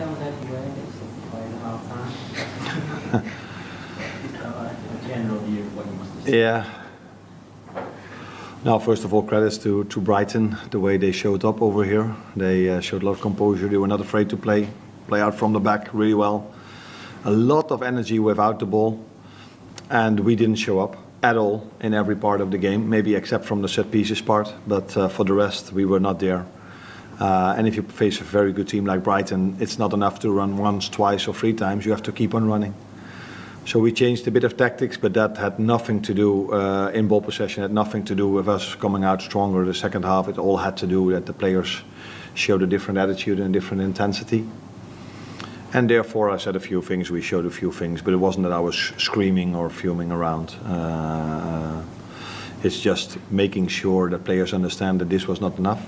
tell that you were by the half time? A general view of what you must have seen. Yeah. Now, first of all, credits to Brighton, the way they showed up over here. They showed a lot of composure. They were not afraid to play out from the back really well. A lot of energy without the ball, and we didn't show up at all in every part of the game, maybe except from the set pieces part, but for the rest we were not there. And if you face a very good team like Brighton, it's not enough to run once, twice or three times, you have to keep on running. So we changed a bit of tactics, but that had nothing to do, in ball possession, had nothing to do with us coming out stronger the second half. It all had to do that the players showed a different attitude and a different intensity. And therefore I said a few things, we showed a few things, but it wasn't that I was screaming or fuming around. It's just making sure that players understand that this was not enough.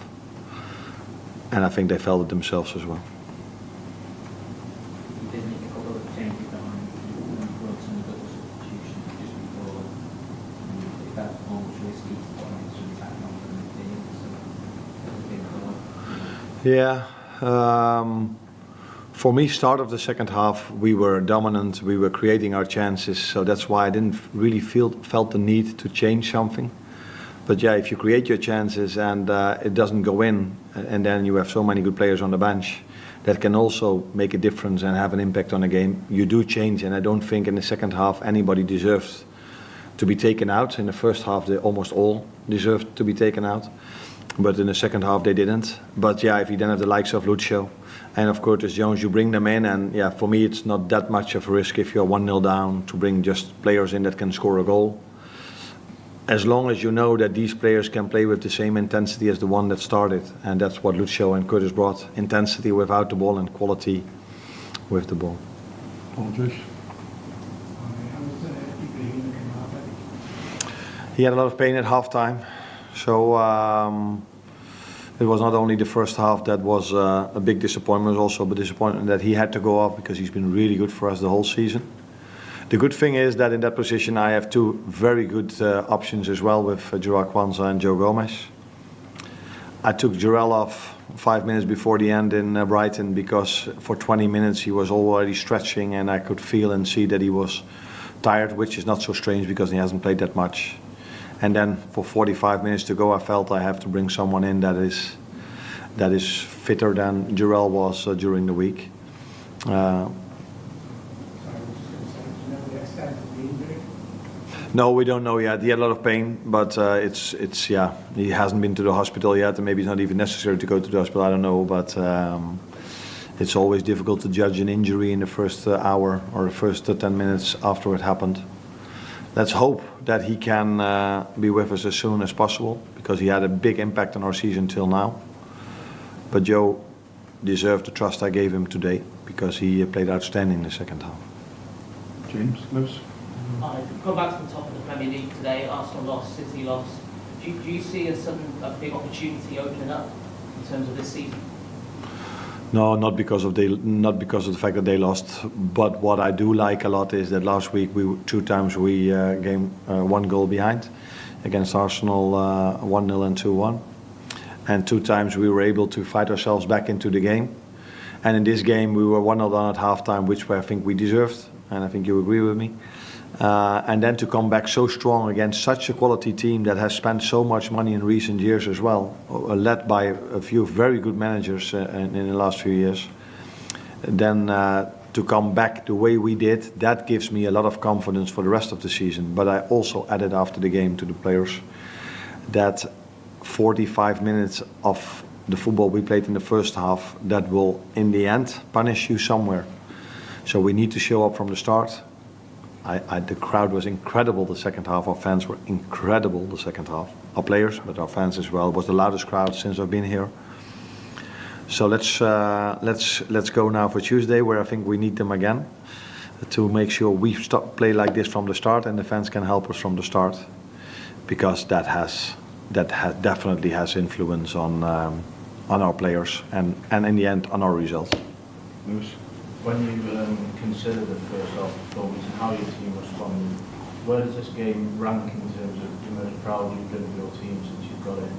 And I think they felt it themselves as well. You did make a couple of changes on some of the substitutions just before. If that's almost risky to put on some attack on the team, so that was a big call. Yeah. For me, start of the second half, we were dominant, we were creating our chances, so that's why I didn't really felt the need to change something. But yeah, if you create your chances and it doesn't go in, and then you have so many good players on the bench, that can also make a difference and have an impact on the game. You do change, and I don't think in the second half anybody deserves to be taken out. In the first half, they almost all deserved to be taken out. But in the second half they didn't. But yeah, if you then have the likes of Lucio and of Curtis Jones, you bring them in, and yeah, for me it's not that much of a risk if you're 1-0 down to bring just players in that can score a goal. As long as you know that these players can play with the same intensity as the one that started, and that's what Lucio and Curtis brought: intensity without the ball and quality with the ball. He had a lot of pain at half-time. So it was not only the first half that was a big disappointment, also a disappointment that he had to go off, because he's been really good for us the whole season. The good thing is that in that position I have two very good options as well, with Joao Kwanzaa and Joe Gomez. I took Jarell off 5 minutes before the end in Brighton, because for 20 minutes he was already stretching and I could feel and see that he was tired, which is not so strange because he hasn't played that much. And then for 45 minutes to go, I felt I have to bring someone in that is fitter than Jarell was during the week. No, we don't know yet. He had a lot of pain, but it's yeah. He hasn't been to the hospital yet, and maybe it's not even necessary to go to the hospital. I don't know, but it's always difficult to judge an injury in the first hour or the first 10 minutes after it happened. Let's hope that he can be with us as soon as possible, because he had a big impact on our season till now. But Joe deserved the trust I gave him today, because he played outstanding in the second half. James, Lewis? Come back to the top of the Premier League today. Arsenal lost, City lost. Do you see a big opportunity opening up in terms of this season? No, not because of the fact that they lost. But what I do like a lot is that last week two times we came 1 goal behind against Arsenal, 1-0 and 2-1, and 2 times we were able to fight ourselves back into the game. And in this game we were 1-0 down at halftime, which I think we deserved, and I think you agree with me. And then to come back so strong against such a quality team that has spent so much money in recent years as well, led by a few very good managers in the last few years, then to come back the way we did, that gives me a lot of confidence for the rest of the season. But I also added after the game to the players that 45 minutes of the football we played in the first half, that will in the end punish you somewhere. So we need to show up from the start. The crowd was incredible the second half. Our fans were incredible the second half. Our players, but our fans as well. It was the loudest crowd since I've been here. So let's go now for Tuesday, where I think we need them again, to make sure we play like this from the start, and the fans can help us from the start, because that definitely has influence on our players and in the end on our results. Lewis? When you consider the first half performance and how your team responded, where does this game rank in terms of the most proud you've been of your team since you've got it?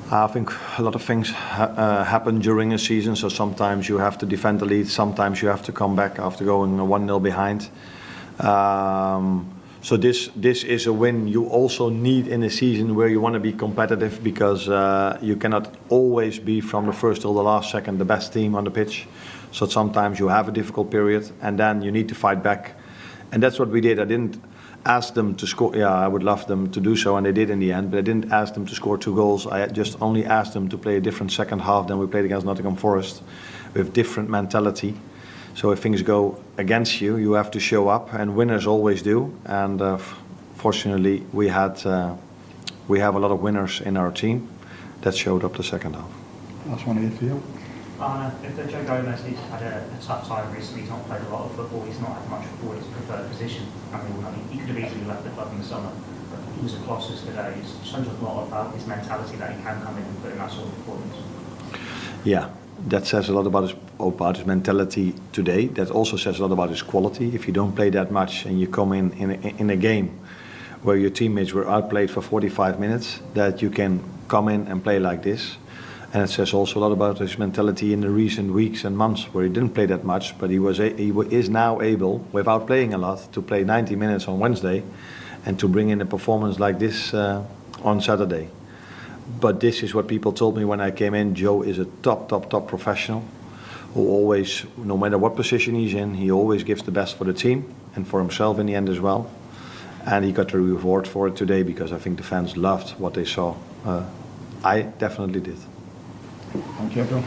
I think a lot of things happen during a season, so sometimes you have to defend the lead, sometimes you have to come back after going 1-0 behind. So this is a win you also need in a season where you want to be competitive, because you cannot always be from the first till the last second the best team on the pitch. So sometimes you have a difficult period and then you need to fight back. And that's what we did. I didn't ask them to score. Yeah, I would love them to do so, and they did in the end. But I didn't ask them to score 2 goals. I just only asked them to play a different second half than we played against Nottingham Forest, with different mentality. So if things go against you, you have to show up, and winners always do. And fortunately, we have a lot of winners in our team that showed up the second half. Last one here for you. Arne, if Joe Gomez has had a tough time recently, he's not played a lot of football, he's not had much football in his preferred position. I mean, he could have easily left the club in the summer, but he was a Colossus today. It shows a lot about his mentality that he can come in and put in that sort of performance. Yeah, that says a lot about his mentality today. That also says a lot about his quality. If you don't play that much and you come in a game where your teammates were outplayed for 45 minutes, that you can come in and play like this. And it says also a lot about his mentality in the recent weeks and months where he didn't play that much, but he is now able, without playing a lot, to play 90 minutes on Wednesday and to bring in a performance like this on Saturday. But this is what people told me when I came in. Joe is a top professional who always, no matter what position he's in, he always gives the best for the team and for himself in the end as well. And he got the reward for it today, because I think the fans loved what they saw. I definitely did. Thank you, everyone.